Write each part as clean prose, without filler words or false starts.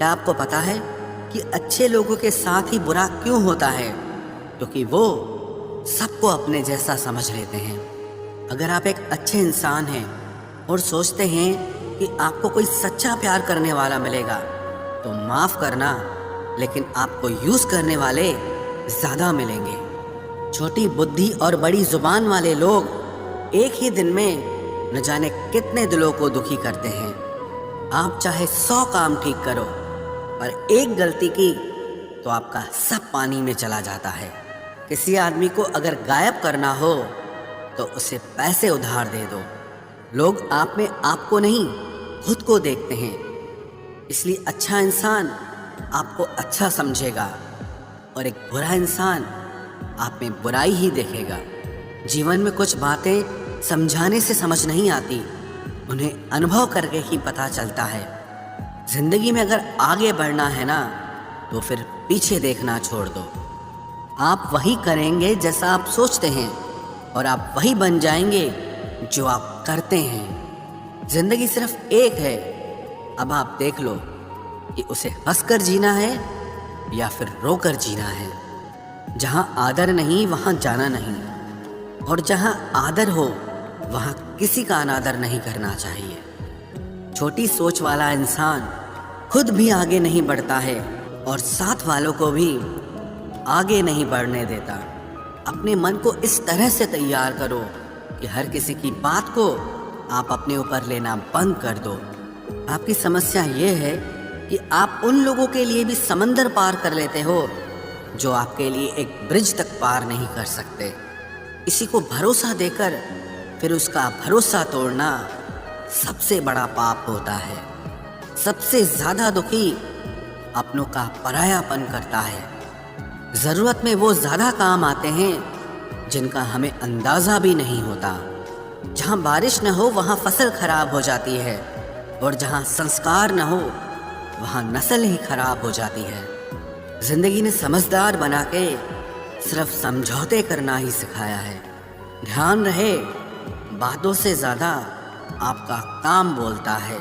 کیا آپ کو پتا ہے کہ اچھے لوگوں کے ساتھ ہی برا کیوں ہوتا ہے؟ کیونکہ وہ سب کو اپنے جیسا سمجھ لیتے ہیں۔ اگر آپ ایک اچھے انسان ہیں اور سوچتے ہیں کہ آپ کو کوئی سچا پیار کرنے والا ملے گا تو معاف کرنا، لیکن آپ کو یوز کرنے والے زیادہ ملیں گے۔ چھوٹی بدھی اور بڑی زبان والے لوگ ایک ہی دن میں نہ جانے کتنے دلوں کو دکھی کرتے ہیں۔ آپ چاہے 100 کام ٹھیک کرو، پر ایک غلطی کی تو آپ کا سب پانی میں چلا جاتا ہے۔ کسی آدمی کو اگر غائب کرنا ہو تو اسے پیسے ادھار دے دو۔ لوگ آپ میں آپ کو نہیں، خود کو دیکھتے ہیں، اس لیے اچھا انسان آپ کو اچھا سمجھے گا اور ایک برا انسان آپ میں برائی ہی دیکھے گا۔ جیون میں کچھ باتیں سمجھانے سے سمجھ نہیں آتی، انہیں انبھو کر کے ہی پتہ چلتا ہے۔ زندگی میں اگر آگے بڑھنا ہے نا تو پھر پیچھے دیکھنا چھوڑ دو۔ آپ وہی کریں گے جیسا آپ سوچتے ہیں، اور آپ وہی بن جائیں گے جو آپ کرتے ہیں۔ زندگی صرف ایک ہے، اب آپ دیکھ لو کہ اسے ہنس کر جینا ہے یا پھر رو کر جینا ہے۔ جہاں آدر نہیں وہاں جانا نہیں، اور جہاں آدر ہو وہاں کسی کا انادر نہیں کرنا چاہیے۔ چھوٹی سوچ والا انسان خود بھی آگے نہیں بڑھتا ہے اور ساتھ والوں کو بھی آگے نہیں بڑھنے دیتا۔ اپنے من کو اس طرح سے تیار کرو کہ ہر کسی کی بات کو آپ اپنے اوپر لینا بند کر دو۔ آپ کی سمسیا یہ ہے کہ آپ ان لوگوں کے لیے بھی سمندر پار کر لیتے ہو جو آپ کے لیے ایک برج تک پار نہیں کر سکتے۔ کسی کو بھروسہ دے کر پھر اس کا بھروسہ توڑنا سب سے بڑا پاپ ہوتا ہے۔ سب سے زیادہ دکھی اپنوں کا پرایا پن کرتا ہے۔ ضرورت میں وہ زیادہ کام آتے ہیں جن کا ہمیں اندازہ بھی نہیں ہوتا۔ جہاں بارش نہ ہو وہاں فصل خراب ہو جاتی ہے، اور جہاں سنسکار نہ ہو وہاں نسل ہی خراب ہو جاتی ہے۔ زندگی نے سمجھدار بنا کے صرف سمجھوتے کرنا ہی سکھایا ہے۔ دھیان رہے، باتوں سے زیادہ آپ کا کام بولتا ہے۔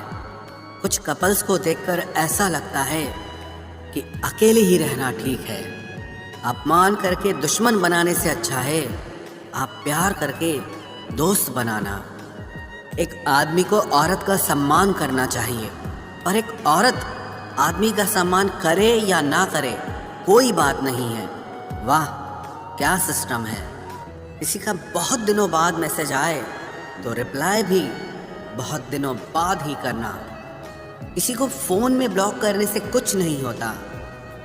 کچھ کپلز کو دیکھ کر ایسا لگتا ہے کہ اکیلے ہی رہنا ٹھیک ہے۔ اپمان کر کے دشمن بنانے سے اچھا ہے آپ پیار کر کے دوست بنانا۔ ایک آدمی کو عورت کا سمان کرنا چاہیے، اور ایک عورت آدمی کا سمان کرے یا نہ کرے کوئی بات نہیں ہے۔ واہ کیا سسٹم ہے! کسی کا بہت دنوں بعد میسج آئے تو رپلائی بھی بہت دنوں بعد ہی کرنا۔ کسی کو فون میں بلاک کرنے سے کچھ نہیں ہوتا۔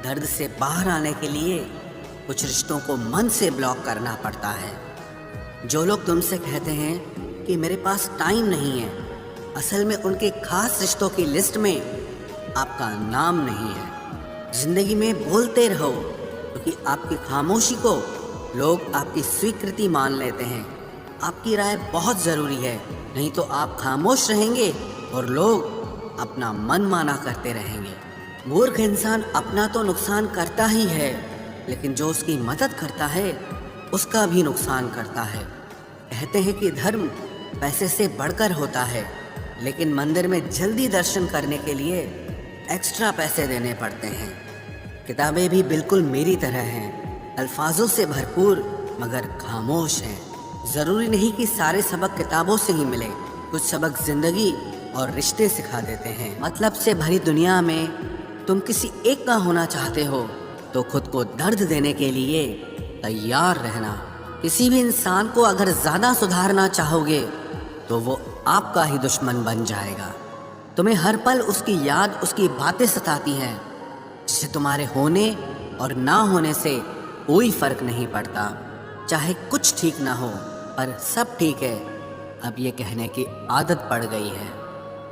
درد سے باہر آنے کے لیے کچھ رشتوں کو من سے بلاک کرنا پڑتا ہے۔ جو لوگ تم سے کہتے ہیں کہ میرے پاس ٹائم نہیں ہے، اصل میں ان کے خاص رشتوں کی لسٹ میں آپ کا نام نہیں ہے۔ زندگی میں بولتے رہو، کیونکہ آپ کی خاموشی کو لوگ آپ کی سویکرتی مان لیتے ہیں۔ آپ کی رائے بہت ضروری ہے، نہیں تو آپ خاموش رہیں گے اور لوگ اپنا من مانا کرتے رہیں گے۔ مورخ انسان اپنا تو نقصان کرتا ہی ہے، لیکن جو اس کی مدد کرتا ہے اس کا بھی نقصان کرتا ہے۔ کہتے ہیں کہ دھرم پیسے سے بڑھ کر ہوتا ہے، لیکن مندر میں جلدی درشن کرنے کے لیے ایکسٹرا پیسے دینے پڑتے ہیں۔ کتابیں بھی بالکل میری طرح ہیں، الفاظوں سے بھرپور مگر خاموش ہیں۔ ضروری نہیں کہ سارے سبق کتابوں سے ہی ملے، کچھ سبق زندگی اور رشتے سکھا دیتے ہیں۔ مطلب سے بھری دنیا میں تم کسی ایک کا ہونا چاہتے ہو تو خود کو درد دینے کے لیے تیار رہنا۔ کسی بھی انسان کو اگر زیادہ سدھارنا چاہو گے تو وہ آپ کا ہی دشمن بن جائے گا۔ تمہیں ہر پل اس کی یاد، اس کی باتیں ستاتی ہیں، جسے تمہارے ہونے اور نہ ہونے سے کوئی فرق نہیں پڑتا۔ چاہے کچھ ٹھیک نہ ہو پر سب ٹھیک ہے، اب یہ کہنے کی عادت پڑ گئی ہے۔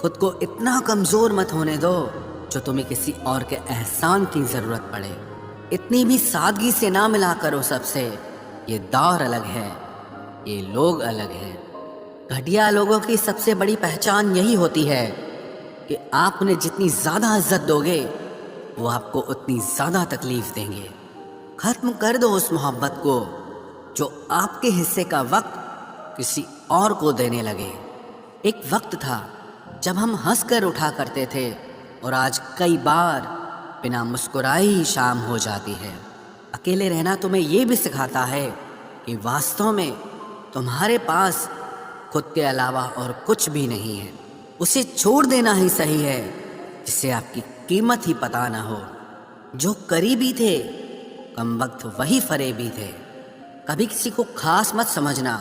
خود کو اتنا کمزور مت ہونے دو جو تمہیں کسی اور کے احسان کی ضرورت پڑے۔ اتنی بھی سادگی سے نہ ملا کرو سب سے، یہ دور الگ ہے، یہ لوگ الگ ہیں۔ گھٹیا لوگوں کی سب سے بڑی پہچان یہی ہوتی ہے کہ آپ انہیں جتنی زیادہ عزت دو گے وہ آپ کو اتنی زیادہ تکلیف دیں گے۔ ختم کر دو اس محبت کو جو آپ کے حصے کا وقت کسی اور کو دینے لگے۔ ایک وقت تھا جب ہم ہنس کر اٹھا کرتے تھے اور آج کئی بار بنا مسکرائے ہی شام ہو جاتی ہے۔ اکیلے رہنا تمہیں یہ بھی سکھاتا ہے کہ واستو میں تمہارے پاس خود کے علاوہ اور کچھ بھی نہیں ہے۔ اسے چھوڑ دینا ہی صحیح ہے جسے آپ کی قیمت ہی پتہ نہ ہو۔ جو قریبی تھے کم وقت وہی فریبی تھے۔ کبھی کسی کو خاص مت سمجھنا،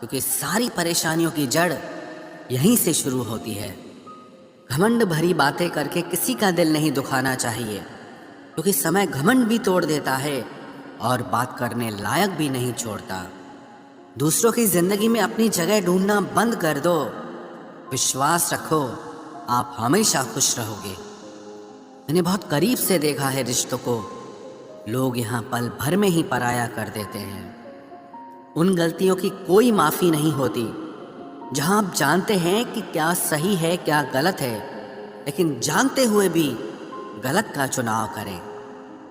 کیونکہ ساری پریشانیوں کی جڑ یہیں سے شروع ہوتی ہے۔ گھمنڈ بھری باتیں کر کے کسی کا دل نہیں دکھانا چاہیے، کیونکہ سمے گھمنڈ بھی توڑ دیتا ہے اور بات کرنے لائق بھی نہیں چھوڑتا۔ دوسروں کی زندگی میں اپنی جگہ ڈھونڈنا بند کر دو۔ وشواس رکھو، آپ ہمیشہ خوش رہو گے۔ میں نے بہت قریب سے دیکھا ہے رشتوں کو، لوگ یہاں پل بھر میں ہی پرایا کر دیتے ہیں۔ ان غلطیوں کی کوئی معافی نہیں ہوتی جہاں آپ جانتے ہیں کہ کیا صحیح ہے کیا غلط ہے، لیکن جانتے ہوئے بھی غلط کا چناؤ کریں۔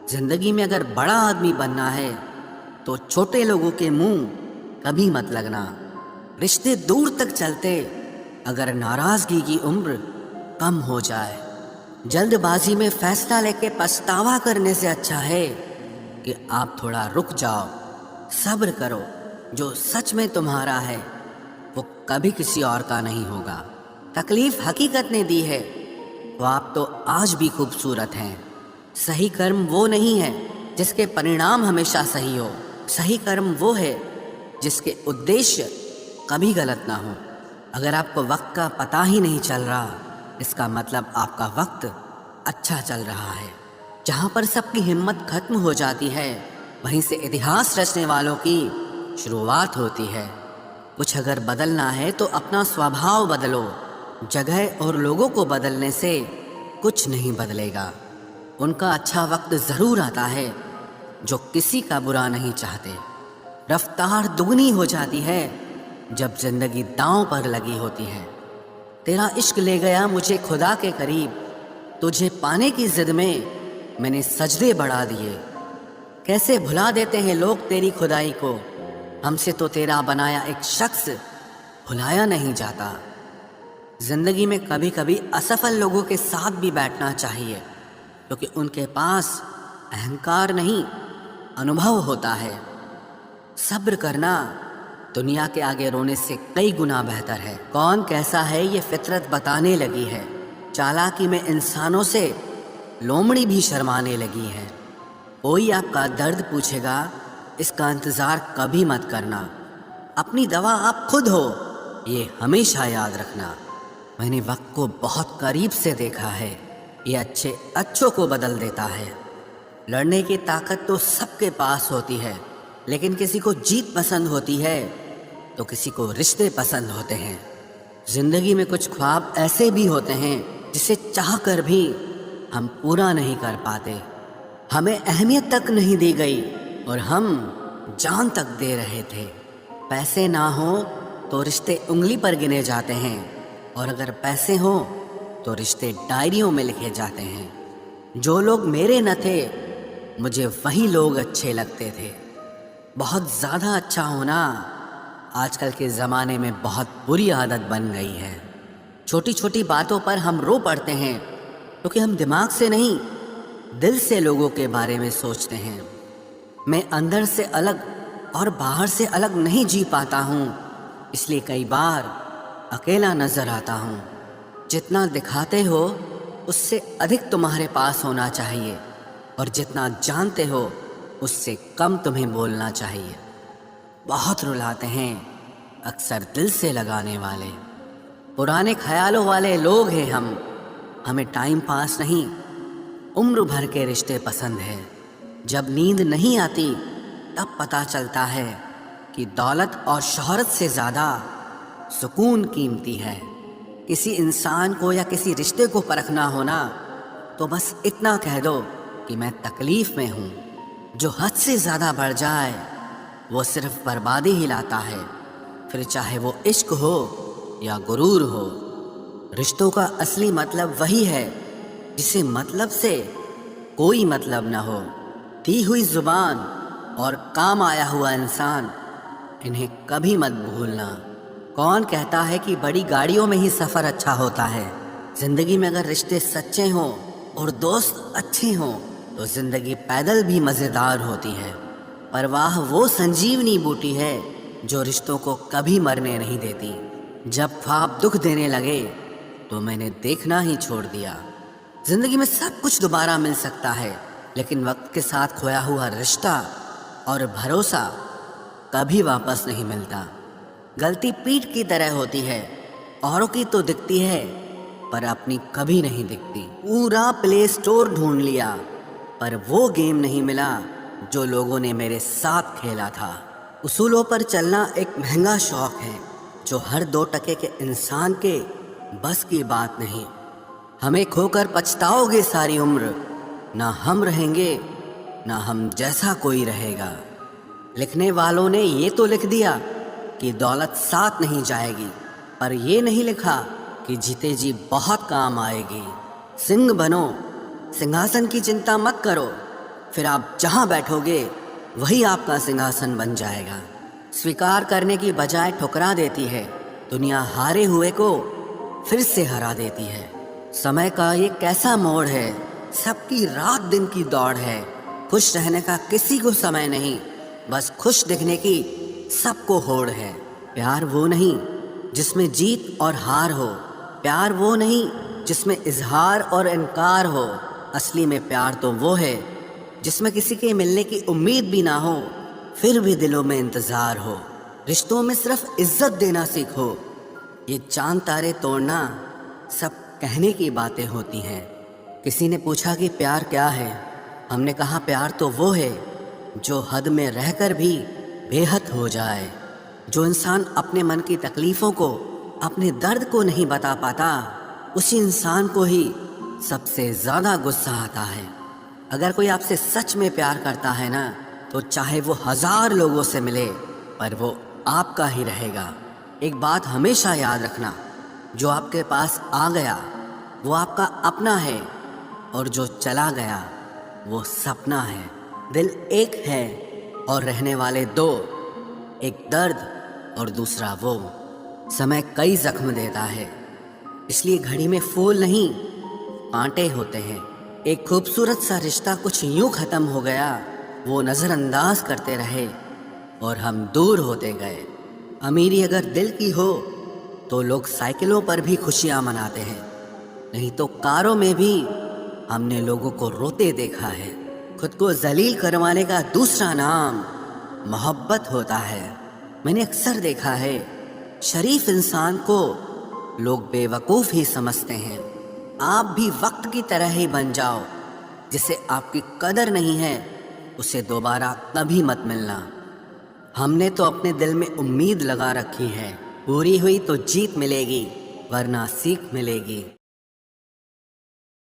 زندگی میں اگر بڑا آدمی بننا ہے تو چھوٹے لوگوں کے منہ کبھی مت لگنا۔ رشتے دور تک چلتے اگر ناراضگی کی عمر کم ہو جائے۔ جلد بازی میں فیصلہ لے کے پچھتاوا کرنے سے اچھا ہے کہ آپ تھوڑا رک جاؤ، صبر کرو۔ جو سچ میں تمہارا ہے وہ کبھی کسی اور کا نہیں ہوگا۔ تکلیف حقیقت نے دی ہے تو آپ تو آج بھی خوبصورت ہیں۔ صحیح کرم وہ نہیں ہے جس کے پرینام ہمیشہ صحیح ہو، صحیح کرم وہ ہے جس کے ادیش کبھی غلط نہ ہو۔ اگر آپ کو وقت کا پتہ ہی نہیں چل رہا، اس کا مطلب آپ کا وقت اچھا چل رہا ہے۔ جہاں پر سب کی ہمت ختم ہو جاتی ہے وہیں سے اتہاس رچنے والوں کی شروعات ہوتی ہے۔ کچھ اگر بدلنا ہے تو اپنا سوبھاؤ بدلو۔ جگہ اور لوگوں کو بدلنے سے کچھ نہیں بدلے گا۔ ان کا اچھا وقت ضرور آتا ہے جو کسی کا برا نہیں چاہتے۔ رفتار دگنی ہو جاتی ہے جب زندگی داؤں پر لگی ہوتی ہے۔ تیرا عشق لے گیا مجھے خدا کے قریب، تجھے پانے کی ضد میں نے سجدے بڑھا دیے۔ کیسے بھلا دیتے ہیں لوگ تیری خدائی کو، ہم سے تو تیرا بنایا ایک شخص بھلایا نہیں جاتا۔ زندگی میں کبھی کبھی اسفل لوگوں کے ساتھ بھی بیٹھنا چاہیے، کیونکہ ان کے پاس اہنکار نہیں انوبھو ہوتا ہے۔ صبر کرنا دنیا کے آگے رونے سے کئی گنا بہتر ہے۔ کون کیسا ہے یہ فطرت بتانے لگی ہے، چالاکی میں انسانوں سے لومڑی بھی شرمانے لگی ہے۔ کوئی آپ کا درد پوچھے گا، اس کا انتظار کبھی مت کرنا۔ اپنی دوا آپ خود ہو، یہ ہمیشہ یاد رکھنا۔ میں نے وقت کو بہت قریب سے دیکھا ہے، یہ اچھے اچھوں کو بدل دیتا ہے۔ لڑنے کی طاقت تو سب کے پاس ہوتی ہے، لیکن کسی کو جیت پسند ہوتی ہے تو کسی کو رشتے پسند ہوتے ہیں۔ زندگی میں کچھ خواب ایسے بھی ہوتے ہیں جسے چاہ کر بھی ہم پورا نہیں کر پاتے۔ ہمیں اہمیت تک نہیں دی گئی اور ہم جان تک دے رہے تھے۔ پیسے نہ ہوں تو رشتے انگلی پر گنے جاتے ہیں، اور اگر پیسے ہوں تو رشتے ڈائریوں میں لکھے جاتے ہیں۔ جو لوگ میرے نہ تھے مجھے وہی لوگ اچھے لگتے تھے۔ بہت زیادہ اچھا ہونا آج کل کے زمانے میں بہت بری عادت بن گئی ہے۔ چھوٹی چھوٹی باتوں پر ہم رو پڑتے ہیں کیونکہ ہم دماغ سے نہیں دل سے لوگوں کے بارے میں سوچتے ہیں۔ میں اندر سے الگ اور باہر سے الگ نہیں جی پاتا ہوں، اس لیے کئی بار اکیلا نظر آتا ہوں۔ جتنا دکھاتے ہو اس سے ادھک تمہارے پاس ہونا چاہیے، اور جتنا جانتے ہو اس سے کم تمہیں بولنا چاہیے۔ بہت رلاتے ہیں اکثر دل سے لگانے والے، پرانے خیالوں والے لوگ ہیں ہم۔ ہمیں ٹائم پاس نہیں عمر بھر کے رشتے پسند ہیں۔ جب نیند نہیں آتی تب پتہ چلتا ہے کہ دولت اور شہرت سے زیادہ سکون قیمتی ہے۔ کسی انسان کو یا کسی رشتے کو پرکھنا ہونا تو بس اتنا کہہ دو کہ میں تکلیف میں ہوں۔ جو حد سے زیادہ بڑھ جائے وہ صرف بربادی ہی لاتا ہے، پھر چاہے وہ عشق ہو یا غرور ہو۔ رشتوں کا اصلی مطلب وہی ہے جسے مطلب سے کوئی مطلب نہ ہو۔ دی ہوئی زبان اور کام آیا ہوا انسان، انہیں کبھی مت بھولنا۔ کون کہتا ہے کہ بڑی گاڑیوں میں ہی سفر اچھا ہوتا ہے؟ زندگی میں اگر رشتے سچے ہوں اور دوست اچھے ہوں تو زندگی پیدل بھی مزیدار ہوتی ہے۔ پرواہ وہ سنجیونی بوٹی ہے جو رشتوں کو کبھی مرنے نہیں دیتی۔ جب خواب دکھ دینے لگے تو میں نے دیکھنا ہی چھوڑ دیا۔ زندگی میں سب کچھ دوبارہ مل سکتا ہے، لیکن وقت کے ساتھ کھویا ہوا رشتہ اور بھروسہ کبھی واپس نہیں ملتا۔ غلطی پیٹھ کی طرح ہوتی ہے، اوروں کی تو دکھتی ہے پر اپنی کبھی نہیں دکھتی۔ پورا پلے اسٹور ڈھونڈ لیا پر وہ گیم نہیں ملا جو لوگوں نے میرے ساتھ کھیلا تھا۔ اصولوں پر چلنا ایک مہنگا شوق ہے جو ہر 2 ٹکے کے انسان کے بس کی بات نہیں۔ ہمیں کھو کر پچھتاؤ گے ساری عمر، نہ ہم رہیں گے نہ ہم جیسا کوئی رہے گا۔ لکھنے والوں نے یہ تو لکھ دیا کہ دولت ساتھ نہیں جائے گی، پر یہ نہیں لکھا کہ جیتے جی بہت کام آئے گی۔ سنگھ بنو، سنگھاسن کی چنتا مت کرو، پھر آپ جہاں بیٹھو گے وہی آپ کا سنگھاسن بن جائے گا۔ سویکار کرنے کی بجائے ٹھکرا دیتی ہے، دنیا ہارے ہوئے کو پھر سے ہرا دیتی ہے۔ سمے کا یہ کیسا موڑ ہے، سب کی رات دن کی دوڑ ہے۔ خوش رہنے کا کسی کو سمے نہیں، بس خوش دکھنے کی سب کو ہوڑ ہے۔ پیار وہ نہیں جس میں جیت اور ہار ہو، پیار وہ نہیں جس میں اظہار اور انکار ہو۔ اصلی میں پیار تو وہ ہے جس میں کسی کے ملنے کی امید بھی نہ ہو، پھر بھی دلوں میں انتظار ہو۔ رشتوں میں صرف عزت دینا سیکھو، یہ چاند تارے توڑنا سب کہنے کی باتیں ہوتی ہیں۔ کسی نے پوچھا کہ پیار کیا ہے؟ ہم نے کہا پیار تو وہ ہے جو حد میں رہ کر بھی بے حد ہو جائے۔ جو انسان اپنے من کی تکلیفوں کو، اپنے درد کو نہیں بتا پاتا، اسی انسان کو ہی سب سے زیادہ غصہ آتا ہے۔ اگر کوئی آپ سے سچ میں پیار کرتا ہے نا، تو چاہے وہ 1000 لوگوں سے ملے پر وہ آپ کا ہی رہے گا۔ ایک بات ہمیشہ یاد رکھنا، جو آپ کے پاس آ گیا وہ آپ کا اپنا ہے، اور جو چلا گیا وہ سپنا ہے۔ دل ایک ہے اور رہنے والے 2، ایک درد اور دوسرا وہ۔ سمے کئی زخم دیتا ہے، اس لیے گھڑی میں پھول نہیں کانٹے ہوتے ہیں۔ ایک خوبصورت سا رشتہ کچھ یوں ختم ہو گیا، وہ نظر انداز کرتے رہے اور ہم دور ہوتے گئے۔ امیری اگر دل کی ہو تو لوگ سائیکلوں پر بھی خوشیاں مناتے ہیں، نہیں تو کاروں میں بھی ہم نے لوگوں کو روتے دیکھا ہے۔ خود کو ذلیل کروانے کا دوسرا نام محبت ہوتا ہے۔ میں نے اکثر دیکھا ہے شریف انسان کو لوگ بے وقوف ہی سمجھتے ہیں۔ آپ بھی وقت کی طرح ہی بن جاؤ، جسے آپ کی قدر نہیں ہے اسے دوبارہ کبھی مت ملنا۔ ہم نے تو اپنے دل میں امید لگا رکھی ہے، پوری ہوئی تو جیت ملے گی ورنہ سیکھ ملے گی۔